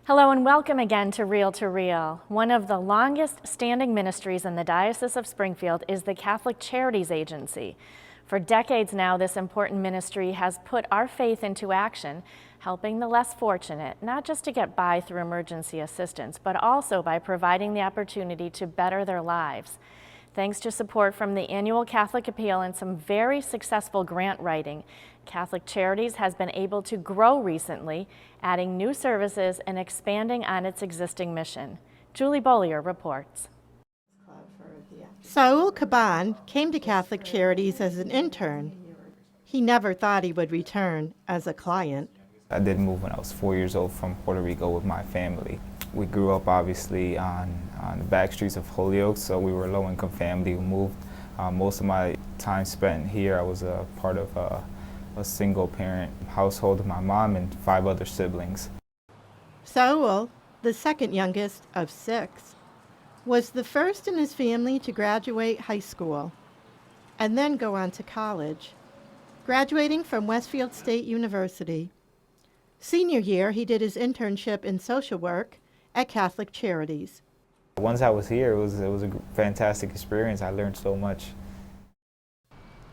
Hello and welcome again to Real. One of the longest standing ministries in the Diocese of Springfield is the Catholic Charities Agency. For decades now, this important ministry has put our faith into action, helping the less fortunate, not just to get by through emergency assistance, but also by providing the opportunity to better their lives. Thanks to support from the annual Catholic Appeal and some very successful grant writing, Catholic Charities has been able to grow recently, adding new services and expanding on its existing mission. Julie Bollier reports. Saul Caban came to Catholic Charities as an intern. He never thought he would return as a client. I did move when I was 4 years old from Puerto Rico with my family. We grew up obviously on the back streets of Holyoke, so we were a low-income family who moved. Most of my time spent here, I was a part of a single-parent household with my mom and 5 other siblings. Saul, the second youngest of 6, was the first in his family to graduate high school and then go on to college, graduating from Westfield State University. Senior year, he did his internship in social work at Catholic Charities. Once I was here, it was a fantastic experience. I learned so much.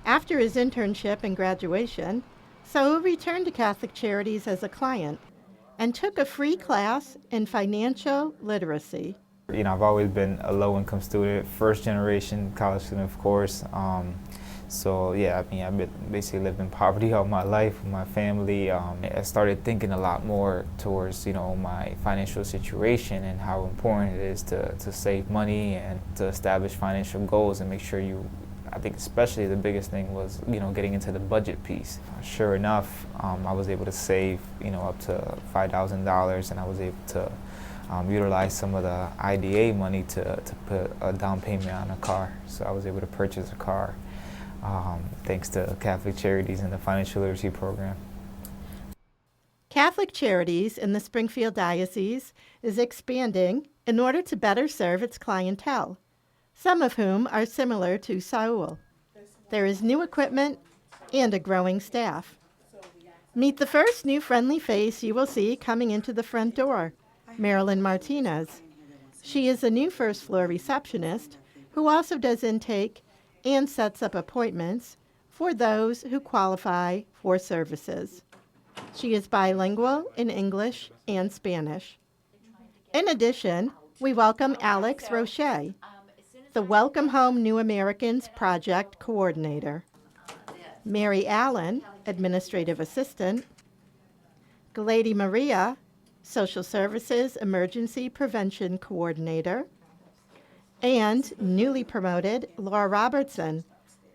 After his internship and graduation, Saul returned to Catholic Charities as a client and took a free class in financial literacy. You know, I've always been a low-income student, first-generation college student, of course. So yeah, I mean, I've basically lived in poverty all my life with my family. I started thinking a lot more towards, my financial situation and how important it is to save money and to establish financial goals and make sure I think especially the biggest thing was, getting into the budget piece. Sure enough, I was able to save, up to $5,000, and I was able to utilize some of the IDA money to put a down payment on a car. So I was able to purchase a car thanks to Catholic Charities and the Financial Literacy Program. Catholic Charities in the Springfield Diocese is expanding in order to better serve its clientele, some of whom are similar to Saul. There is new equipment and a growing staff. Meet the first new friendly face you will see coming into the front door, Marilyn Martinez. She is a new first-floor receptionist who also does intake and sets up appointments for those who qualify for services. She is bilingual in English and Spanish. In addition, we welcome Alex Roche, the Welcome Home New Americans Project Coordinator, Mary Allen, Administrative Assistant, Glady Maria, Social Services Emergency Prevention Coordinator, and newly promoted Laura Robertson,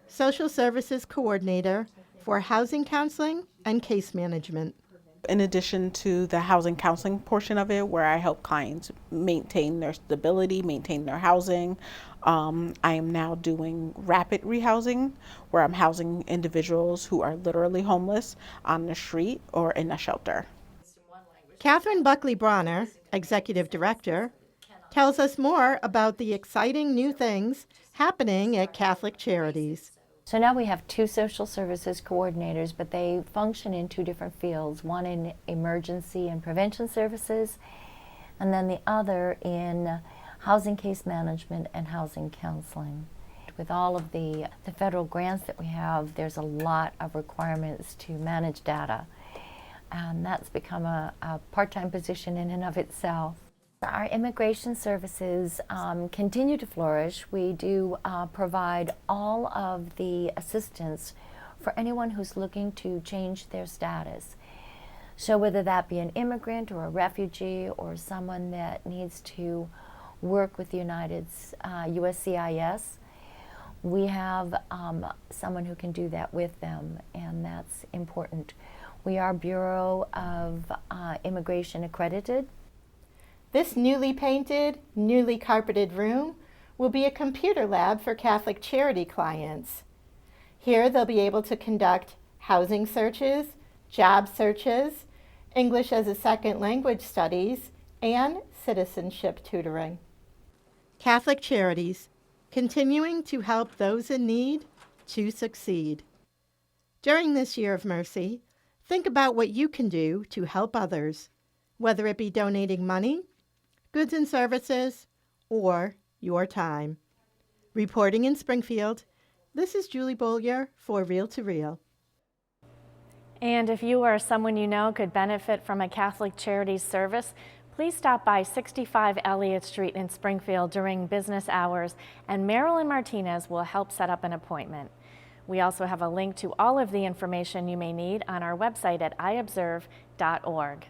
Social Services Coordinator for Housing Counseling and Case Management. In addition to the housing counseling portion of it, where I help clients maintain their stability, maintain their housing, I am now doing rapid rehousing, where I'm housing individuals who are literally homeless on the street or in a shelter. Catherine Buckley Bronner, Executive Director, tells us more about the exciting new things happening at Catholic Charities. So now we have 2 social services coordinators, but they function in 2 different fields, one in emergency and prevention services, and then the other in housing case management and housing counseling. With all of the federal grants that we have, there's a lot of requirements to manage data, and that's become a part-time position in and of itself. Our immigration services continue to flourish. We do provide all of the assistance for anyone who's looking to change their status. So whether that be an immigrant or a refugee or someone that needs to work with the USCIS, we have someone who can do that with them, and that's important. We are Bureau of Immigration accredited. This newly painted, newly carpeted room will be a computer lab for Catholic Charity clients. Here they'll be able to conduct housing searches, job searches, English as a second language studies, and citizenship tutoring. Catholic Charities, continuing to help those in need to succeed. During this year of mercy, think about what you can do to help others. whether it be donating money, goods and services, or your time. Reporting in Springfield, this is Julie Bollier for Real to Real. And if you or someone you know could benefit from a Catholic Charities service, please stop by 65 Elliott Street in Springfield during business hours, and Marilyn Martinez will help set up an appointment. We also have a link to all of the information you may need on our website at iobserve.org.